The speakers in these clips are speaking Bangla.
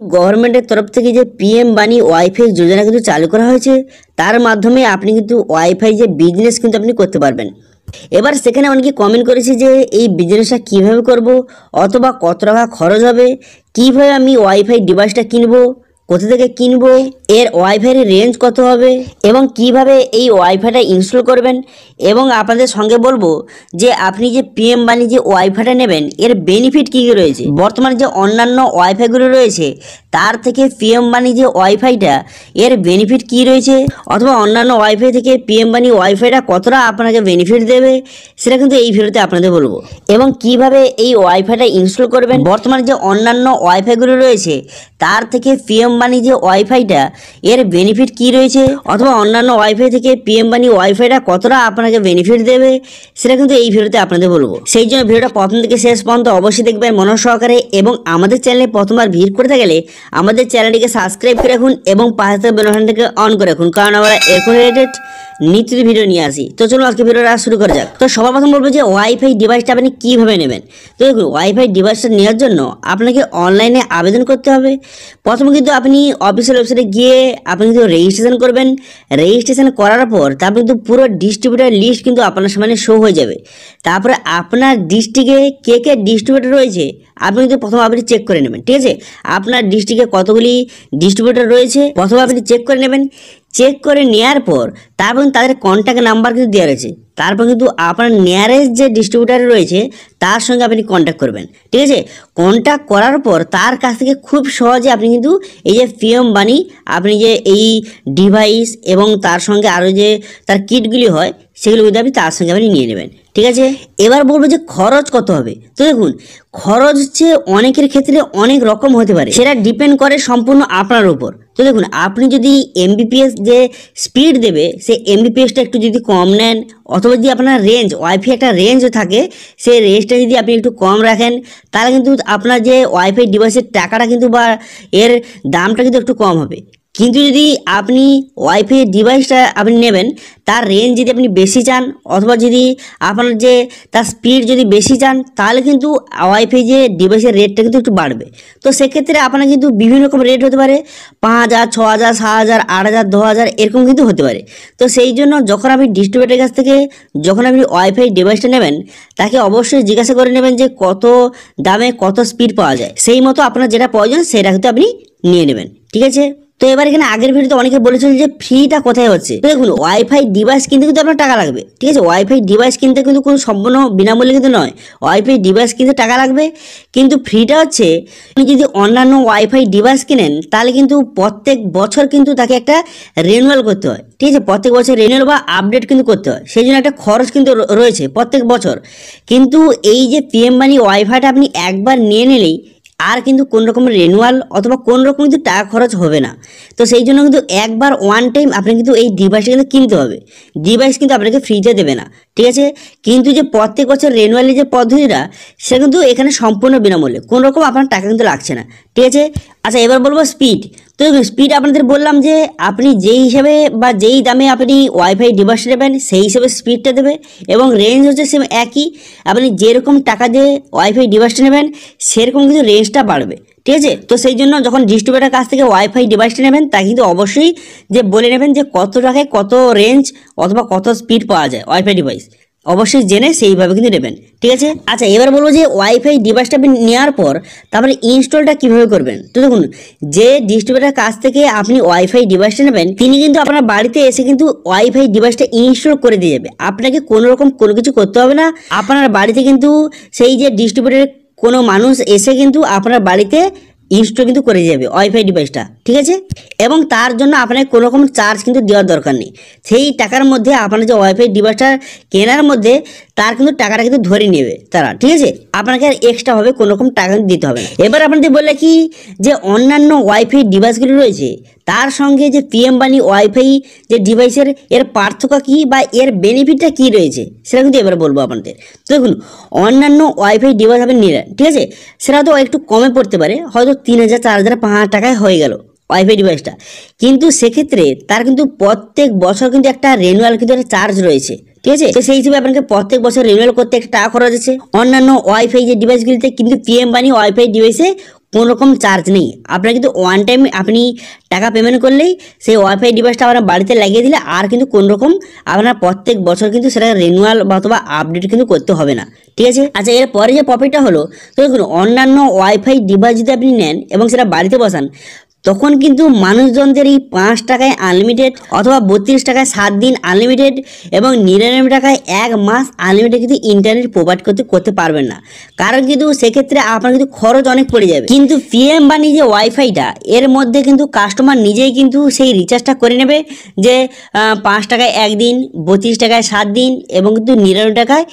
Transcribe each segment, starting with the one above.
গভর্নমেন্টের তরফ থেকে যে পিএম বাণী ওয়াইফাই যোজনা কিন্তু চালু করা হয়েছে, তার মাধ্যমে আপনি কিন্তু ওয়াইফাই যে বিজনেস কিন্তু আপনি করতে পারবেন। এবার সেখানে অনেকে কমেন্ট করেছে যে এই বিজনেসটা কীভাবে করব, অথবা কত টাকা খরচ হবে, কীভাবে আমি ওয়াইফাই ডিভাইসটা কিনবো, কোথা থেকে কিনবো, এর ওয়াইফাইয়ের রেঞ্জ কত হবে, এবং কিভাবে এই ওয়াইফাইটা ইনস্টল করবেন। এবং আপনাদের সঙ্গে বলবো যে আপনি যে পিএম বাণী যে ওয়াইফাইটা নেবেন এর বেনিফিট কী কী রয়েছে। বর্তমানে যে অন্যান্য ওয়াইফাইগুলো রয়েছে তার থেকে পিএম বাণী যে ওয়াইফাইটা এর বেনিফিট কী রয়েছে, অথবা অন্যান্য ওয়াইফাই থেকে পিএম বাণী ওয়াইফাইটা কতটা আপনাকে বেনিফিট দেবে, সেটা কিন্তু এই ভিডিওতে আপনাদের বলবো। এবং কিভাবে এই ওয়াইফাইটা ইনস্টল করবেন, বর্তমানে যে অন্যান্য ওয়াইফাইগুলো রয়েছে তার থেকে পিএম বাণী যে ওয়াইফাইটা এর বেনিফিট কী রয়েছে, অথবা অন্যান্য ওয়াইফাই থেকে পিএম বাণী ওয়াইফাইটা কতটা আপনাকে বেনিফিট দেবে, সেটা কিন্তু এই ভিডিওতে আপনাদের বলবো। সেই জন্য ভিডিওটা প্রথম থেকে শেষ পর্যন্ত অবশ্যই দেখবেন মনোযোগ সহকারে। এবং আমাদের চ্যানেলে প্রথমবার ভিড় করতে গেলে আমাদের চ্যানেলটিকে সাবস্ক্রাইব করে রাখুন এবং পাশে থাকা বেল আইকনটিকে অন করে রাখুন, কারণ আমরা এরকম রিলেটেড নিত্য ভিডিও নিয়ে আসি। তো চলুন আজকে ভিডিওটা শুরু করা যাক। তো সবার প্রথম বলবো যে ওয়াইফাই ডিভাইসটা আপনি কীভাবে নেবেন। তো দেখুন, ওয়াইফাই ডিভাইসটা নেওয়ার জন্য আপনাকে অনলাইনে আবেদন করতে হবে। প্রথমে কিন্তু আপনি অফিসিয়াল ওয়েবসাইটে গিয়ে আপনি কিন্তু রেজিস্ট্রেশন করবেন। রেজিস্ট্রেশন করার পর তারপর কিন্তু পুরো ডিস্ট্রিবিউটার লিস্ট কিন্তু আপনার সামনে শো হয়ে যাবে। তারপরে আপনার ডিস্ট্রিক্টে কে কে ডিস্ট্রিবিউটার রয়েছে আপনি কিন্তু প্রথমে আপনি চেক করে নেবেন। ঠিক আছে, আপনার ডিস্ট্রিক্টে কতগুলি ডিস্ট্রিবিউটার রয়েছে প্রথমে আপনি চেক করে নেবেন। চেক করে নেওয়ার পর তারপর তাদের কন্ট্যাক্ট নাম্বার কিন্তু দেওয়া রয়েছে। তারপর কিন্তু আপনার নিয়ারেস্ট যে ডিস্ট্রিবিউটার রয়েছে তার সঙ্গে আপনি কন্ট্যাক্ট করবেন। ঠিক আছে, কন্ট্যাক্ট করার পর তার কাছ থেকে খুব সহজে আপনি কিন্তু এই যে পিএম বাণী আপনি যে এই ডিভাইস এবং তার সঙ্গে আরও যে তার কিটগুলি হয় সেগুলো কিন্তু আপনি তার সঙ্গে আপনি নিয়ে নেবেন। ঠিক আছে, এবার বলবো যে খরচ কত হবে। তো দেখুন, খরচ হচ্ছে অনেকের ক্ষেত্রে অনেক রকম হতে পারে, সেটা ডিপেন্ড করে সম্পূর্ণ আপনার উপর। তো দেখুন, আপনি যদি এমবিপিএস যে স্পিড দেবে সেই এমবিপিএসটা একটু যদি কম নেন, অথবা যদি আপনার রেঞ্জ ওয়াইফাই একটা রেঞ্জ থাকে সেই রেঞ্জটা যদি আপনি একটু কম রাখেন, তাহলে কিন্তু আপনার যে ওয়াইফাই ডিভাইসের টাকাটা কিন্তু বা এর দামটা কিন্তু একটু কম হবে। কিন্তু যদি আপনি ওয়াইফাই ডিভাইসটা আপনি নেবেন তার রেঞ্জ যদি আপনি বেশি চান, অথবা যদি আপনার যে তার স্পিড যদি বেশি চান, তাহলে কিন্তু ওয়াইফাই যে ডিভাইসের রেটটা কিন্তু একটু বাড়বে। তো সেক্ষেত্রে আপনার কিন্তু বিভিন্ন রকম রেট হতে পারে, 5,000, 6,000, 7,000, 8,000, 10,000 এরকম কিন্তু হতে পারে। তো সেই জন্য যখন আপনি ডিস্ট্রিবিউটারের কাছ থেকে যখন আপনি ওয়াইফাই ডিভাইসটা নেবেন তাকে অবশ্যই জিজ্ঞাসা করে নেবেন যে কত দামে কত স্পিড পাওয়া যায়, সেই মতো আপনার যেটা প্রয়োজন সেটা কিন্তু আপনি নিয়ে নেবেন। ঠিক আছে, তো এবার এখানে আগের ভিডিওতে অনেকে বলেছিল যে ফ্রিটা কোথায় হচ্ছে। তো দেখুন, ওয়াইফাই ডিভাইস কিনতে কিন্তু আপনার টাকা লাগবে। ঠিক আছে, ওয়াইফাই ডিভাইস কিনতে কিন্তু কোনো সম্পূর্ণ বিনামূল্যে কিন্তু নয়, ওয়াইফাই ডিভাইস কিনতে টাকা লাগবে। কিন্তু ফ্রিটা হচ্ছে আপনি যদি অন্যান্য ওয়াইফাই ডিভাইস কিনেন তাহলে কিন্তু প্রত্যেক বছর কিন্তু তাকে একটা রিনিউয়াল করতে হয়। ঠিক আছে, প্রত্যেক বছর রিনিউয়াল বা আপডেট কিন্তু করতে হয়, সেই জন্য একটা খরচ কিন্তু রয়েছে প্রত্যেক বছর। কিন্তু এই যে পিএম বাণী ওয়াইফাইটা আপনি একবার নিয়ে নিলেই আর কিন্তু কোন রকমের রিনিউয়াল অথবা কোন রকম কিন্তু টাকা খরচ হবে না। তো সেই জন্য কিন্তু একবার ওয়ান টাইম আপনি কিন্তু এই ডিভাইসটা কিন্তু কিনতে হবে, ডিভাইস কিন্তু আপনাকে ফ্রিতে দেবে না। ঠিক আছে, কিন্তু যে প্রত্যেক বছর রিনিউয়ালের যে পদ্ধতিটা সেটা কিন্তু এখানে সম্পূর্ণ বিনামূল্যে, কোনো রকম আপনার টাকা কিন্তু লাগছে না। ঠিক আছে, আচ্ছা এবার বলবো স্পিড। তো স্পিড আপনাদের বললাম যে আপনি যেই হিসাবে বা যেই দামে আপনি ওয়াইফাই ডিভাইস নেবেন সেই হিসাবে স্পিডটা দেবে, এবং রেঞ্জ হচ্ছে সেম একই। আপনি যেরকম টাকা দিয়ে ওয়াইফাই ডিভাইসটা নেবেন সেরকম কিন্তু রেঞ্জটা বাড়বে। ঠিক আছে, তো সেই জন্য যখন ডিস্ট্রিবিউটারের কাছ থেকে ওয়াইফাই ডিভাইসটা নেবেন তা কিন্তু অবশ্যই যে বলে নেবেন যে কত টাকায় কত রেঞ্জ অথবা কত স্পিড পাওয়া যায় ওয়াইফাই ডিভাইস, অবশ্যই জেনে সেইভাবে কিন্তু নেবেন। ঠিক আছে, আচ্ছা এবার বলবো যে ওয়াইফাই ডিভাইসটা আপনি নেওয়ার পর তারপরে ইনস্টলটা কিভাবে করবেন। তো দেখুন, যে ডিস্ট্রিবিউটারের কাছ থেকে আপনি ওয়াইফাই ডিভাইসটা নেবেন তিনি কিন্তু আপনার বাড়িতে এসে কিন্তু ওয়াইফাই ডিভাইসটা ইনস্টল করে দিয়ে যাবে, আপনাকে কোনো রকম কোনো কিছু করতে হবে না। আপনার বাড়িতে কিন্তু সেই যে ডিস্ট্রিবিউটারের কোনো মানুষ এসে কিন্তু আপনার বাড়িতে ইনস্টল কিন্তু করে যাবে ওয়াইফাই ডিভাইসটা। ঠিক আছে, এবং তার জন্য আপনাকে কোনো রকম চার্জ কিন্তু দেওয়ার দরকার নেই। সেই টাকার মধ্যে আপনার যে ওয়াইফাই ডিভাইসটা কেনার মধ্যে তার কিন্তু টাকাটা কিন্তু ধরে নেবে তারা। ঠিক আছে, আপনাকে আর এক্সট্রাভাবে কোনো রকম টাকা দিতে হবে না। এবার আপনাদের বললে কি যে অন্যান্য ওয়াইফাই ডিভাইসগুলি রয়েছে তার সঙ্গে যে পিএম বাণী ওয়াইফাই যে ডিভাইসের এর পার্থক্য কী বা এর বেনিফিটটা কী রয়েছে সেটা কিন্তু এবার বলবো আপনাদের। তো দেখুন, অন্যান্য ওয়াইফাই ডিভাইস আপনি নিলেন, ঠিক আছে, সেটা তো একটু কমে পড়তে পারে, হয়তো 3,000, 4,000, 5,000 টাকায় হয়ে গেল ওয়াইফাই ডিভাইসটা, কিন্তু সেক্ষেত্রে তার কিন্তু প্রত্যেক বছর কিন্তু একটা রিনিউয়াল কিন্তু একটা চার্জ রয়েছে। ঠিক আছে, তো সেই হিসেবে আপনাকে প্রত্যেক বছর রিনিউয়াল করতে একটা টাকা খরচ আছে। অন্যান্য ওয়াইফাই যে ডিভাইসগুলিতে কিন্তু পিএম বাণী ওয়াইফাই ডিভাইসে কোনো রকম চার্জ নেই। আপনার কিন্তু ওয়ান টাইম আপনি টাকা পেমেন্ট করলেই সেই ওয়াইফাই ডিভাইসটা আপনার বাড়িতে লাগিয়ে দিলে আর কিন্তু কোনো রকম আপনার প্রত্যেক বছর কিন্তু সেটা রিনিউয়াল বা অথবা আপডেট কিন্তু করতে হবে না, ঠিক আছে। আচ্ছা, এরপরে যে প্রফিটটা হলো, তো দেখুন অন্যান্য ওয়াইফাই ডিভাইস যদি আপনি নেন এবং সেটা বাড়িতে বসান, তখন কিন্তু মানুষজনদের এই 5 টাকায় আনলিমিটেড অথবা 32 টাকায় 7 দিন আনলিমিটেড এবং 99 টাকায় 1 মাস আনলিমিটেড কিন্তু ইন্টারনেট প্রোভাইড করতে পারবেন না। কারণ কিন্তু সেক্ষেত্রে আপনার কিন্তু খরচ অনেক পড়ে যাবে। কিন্তু পিএম বানি যে ওয়াইফাইটা, এর মধ্যে কিন্তু কাস্টমার নিজেই কিন্তু সেই রিচার্জটা করে নেবে যে 5 টাকায় 1 দিন, 32 টাকায় 7 দিন এবং কিন্তু 99 টাকায়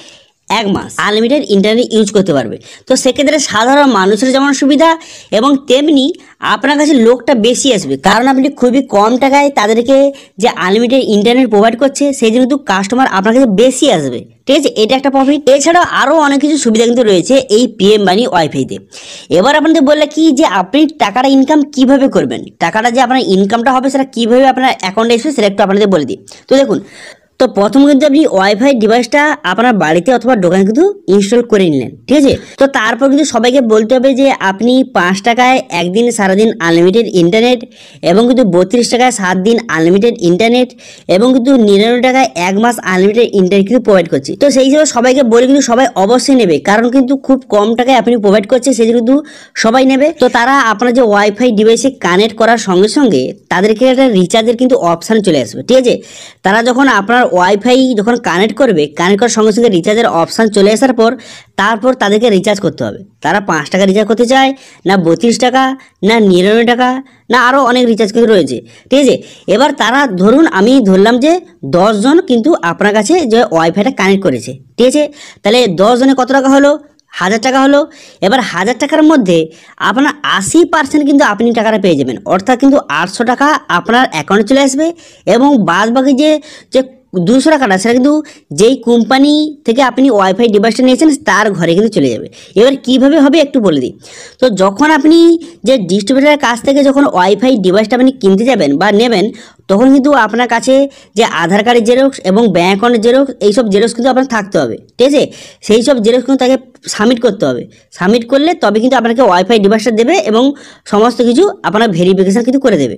1 মাস আনলিমিটেড ইন্টারনেট ইউজ করতে পারবে। তো সেক্ষেত্রে সাধারণ মানুষের যেমন সুবিধা এবং তেমনি আপনার কাছে লোকটা বেশি আসবে, কারণ আপনি খুবই কম টাকায় তাদেরকে যে আনলিমিটেড ইন্টারনেট প্রোভাইড করছে সেই জন্য কিন্তু কাস্টমার আপনার কাছে বেশি আসবে, ঠিক আছে। এটা একটা প্রফিট। এছাড়াও আরও অনেক কিছু সুবিধা কিন্তু রয়েছে এই পিএম বানি ওয়াইফাইতে। এবার আপনাদের বললে কি যে আপনি টাকাটা ইনকাম কিভাবে করবেন, টাকাটা যে আপনার ইনকামটা হবে সেটা কিভাবে আপনার অ্যাকাউন্টে আসবে সেটা একটু আপনাদের বলে দিই। তো দেখুন, তো প্রথম কিন্তু আপনি ওয়াইফাই ডিভাইসটা আপনার বাড়িতে অথবা দোকানে কিন্তু ইনস্টল করে নিলেন, ঠিক আছে। তো তারপর কিন্তু সবাইকে বলতে হবে যে আপনি 5 টাকায় 1 দিন সারাদিন আনলিমিটেড ইন্টারনেট এবং কিন্তু 32 টাকায় 7 দিন আনলিমিটেড ইন্টারনেট এবং কিন্তু 99 টাকায় 1 মাস আনলিমিটেড ইন্টারনেট কিন্তু প্রোভাইড করছি। তো সেই হিসেবে সবাইকে বলে কিন্তু সবাই অবশ্যই নেবে, কারণ কিন্তু খুব কম টাকায় আপনি প্রোভাইড করছে সেই জন্য কিন্তু সবাই নেবে। তো তারা আপনার যে ওয়াইফাই ডিভাইসে কানেক্ট করার সঙ্গে সঙ্গে তাদেরকে একটা রিচার্জের কিন্তু অপশান চলে আসবে, ঠিক আছে। তারা যখন আপনার ওয়াইফাই যখন কানেক্ট করবে, কানেক্ট করার সঙ্গে সঙ্গে রিচার্জের অপশান চলে আসার পর তারপর তাদেরকে রিচার্জ করতে হবে। তারা 5 টাকা রিচার্জ করতে চায়, না 32 টাকা, না 99 টাকা, না আরও অনেক রিচার্জ কিন্তু রয়েছে, ঠিক আছে। এবার তারা ধরুন আমি ধরলাম যে 10 জন কিন্তু আপনার কাছে যে ওয়াইফাইটা কানেক্ট করেছে, ঠিক আছে। তাহলে 10 জনে কত টাকা হলো? 1000 টাকা হলো। এবার 1000 টাকার মধ্যে আপনার 80% কিন্তু আপনি টাকাটা পেয়ে যাবেন, অর্থাৎ কিন্তু 800 টাকা আপনার অ্যাকাউন্টে চলে আসবে এবং বাদ বাকি যে 200 টাকাটা সেটা কিন্তু যেই কোম্পানি থেকে আপনি ওয়াইফাই ডিভাইসটা নিয়েছেন তার ঘরে কিন্তু চলে যাবে। এবার কিভাবে হবে একটু বলে দিই। তো যখন আপনি যে ডিস্ট্রিবিউটারের কাছ থেকে যখন ওয়াইফাই ডিভাইসটা আপনি কিনতে যাবেন বা নেবেন, তখন কিন্তু আপনার কাছে যে আধার কার্ডের জেরক্স এবং ব্যাঙ্ক অ্যাকাউন্টের জেরক্স, এইসব জেরক্স কিন্তু আপনার থাকতে হবে, ঠিক আছে। সেই সব জেরক্স কিন্তু তাকে সাবমিট করতে হবে। সাবমিট করলে তবে কিন্তু আপনাকে ওয়াইফাই ডিভাইসটা দেবে এবং সমস্ত কিছু আপনার ভেরিফিকেশান কিন্তু করে দেবে।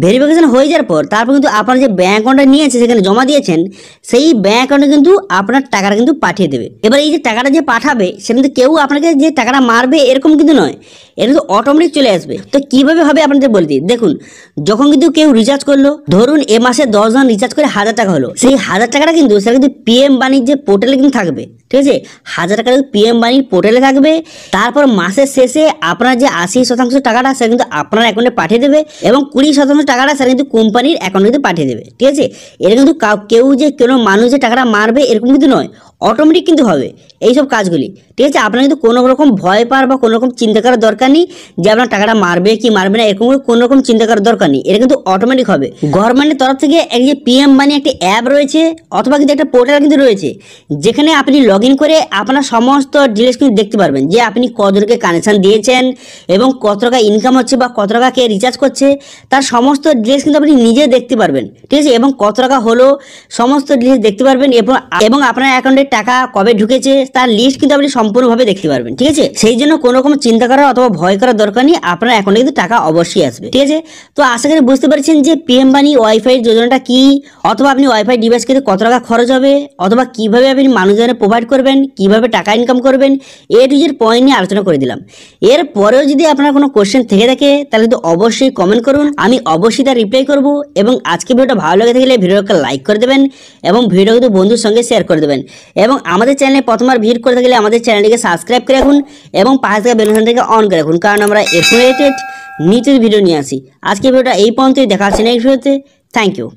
ভেরিফিকেশান হয়ে যাওয়ার পর তারপর কিন্তু আপনার যে ব্যাঙ্ক অ্যাকাউন্টটা নিয়েছে সেখানে জমা দিয়েছেন, সেই ব্যাঙ্ক অ্যাকাউন্টে কিন্তু আপনার টাকাটা কিন্তু পাঠিয়ে দেবে। এবার এই যে টাকাটা যে পাঠাবে সে কিন্তু কেউ আপনাকে যে টাকাটা মারবে এরকম কিন্তু নয়, এটা কিন্তু অটোমেটিক চলে আসবে। তো কীভাবে হবে আপনাদের বলে দিই। দেখুন, যখন কিন্তু কেউ রিচার্জ করলো, ধরুন এ মাসে 10 জন রিচার্জ করে 1000 টাকা হলো, সেই 1000 টাকাটা কিন্তু সেটা কিন্তু পিএম বানির যে পোর্টালে কিন্তু থাকবে, ঠিক আছে। 1000 টাকা কিন্তু পিএম বানির পোর্টালে থাকবে। তারপর মাসের শেষে আপনার যে 80% টাকাটা সেটা কিন্তু আপনার অ্যাকাউন্টে পাঠিয়ে দেবে এবং 20% টাকাটা সেটা কিন্তু কোম্পানির অ্যাকাউন্টে পাঠিয়ে দেবে, ঠিক আছে। এটা কিন্তু কেউ যে কোনো মানুষ যে টাকাটা মারবে এরকম কিন্তু নয়, অটোমেটিক কিন্তু হবে এইসব কাজগুলি, ঠিক আছে। আপনার কিন্তু কোনো রকম ভয় পাওয়ার বা কোনো রকম চিন্তা করার দরকার নেই যে আপনার টাকাটা মারবে কি মারবে না, এরকম কোনো রকম চিন্তা করার দরকার নেই। এটা কিন্তু অটোমেটিক হবে। গভর্নমেন্টের তরফ থেকে এই যে পিএম বানি একটা অ্যাপ রয়েছে অথবা কিন্তু একটা পোর্টাল কিন্তু রয়েছে, যেখানে আপনি লগ ইন করে আপনার সমস্ত ডিটেলস কিন্তু দেখতে পারবেন যে আপনি কতজনকে কানেকশান দিয়েছেন এবং কত টাকা ইনকাম হচ্ছে বা কত টাকা কে রিচার্জ করছে, তার সমস্ত ডিটেলস কিন্তু আপনি নিজে দেখতে পারবেন, ঠিক আছে। এবং কত টাকা হলো সমস্ত ডিটেলস দেখতে পারবেন এবং আপনার অ্যাকাউন্টে টাকা কবে ঢুকেছে তার লিস্ট কিন্তু আপনি সম্পূর্ণভাবে দেখতে পারবেন, ঠিক আছে। সেই জন্য কোনো রকম চিন্তা করা অথবা ভয় করার দরকার নেই, আপনার অ্যাকাউন্টে কিন্তু টাকা অবশ্যই আসবে, ঠিক আছে। তো আশা করি বুঝতে পারছেন যে পিএম বানি ওয়াইফাই যোজনাটা কি, অথবা আপনি ওয়াইফাই ডিভাইস কিনতে কত টাকা খরচ হবে, অথবা কিভাবে আপনি মানুষজনের প্রোভাইড করবেন, কিভাবে টাকা ইনকাম করবেন, এ টু জেড পয়েন্ট নিয়ে আলোচনা করে দিলাম। এরপরেও যদি আপনার কোনো কোশ্চেন থেকে থাকে তাহলে তো অবশ্যই কমেন্ট করুন, আমি অবশ্যই তার রিপ্লাই করব। এবং আজকে ভিডিওটা ভালো লেগে থাকলে ভিডিওকে লাইক করে দেবেন এবং ভিডিও কিন্তু বন্ধুর সঙ্গে শেয়ার করে দেবেন। এবং আমাদের চ্যানেলে প্রথমবার ভিজিট করে থাকলে আমাদের চ্যানেলটিকে সাবস্ক্রাইব করে রাখুন এবং পাশে থাকা বেল আইকনটিকে অন করে রাখুন, কারণ আমরা এরকম রিলেটেড নিচের ভিডিও নিয়ে আসি। আজকে ভিডিওটা এই পর্যন্তই, দেখা হচ্ছে নেক্সট ভিডিওতে। Thank you.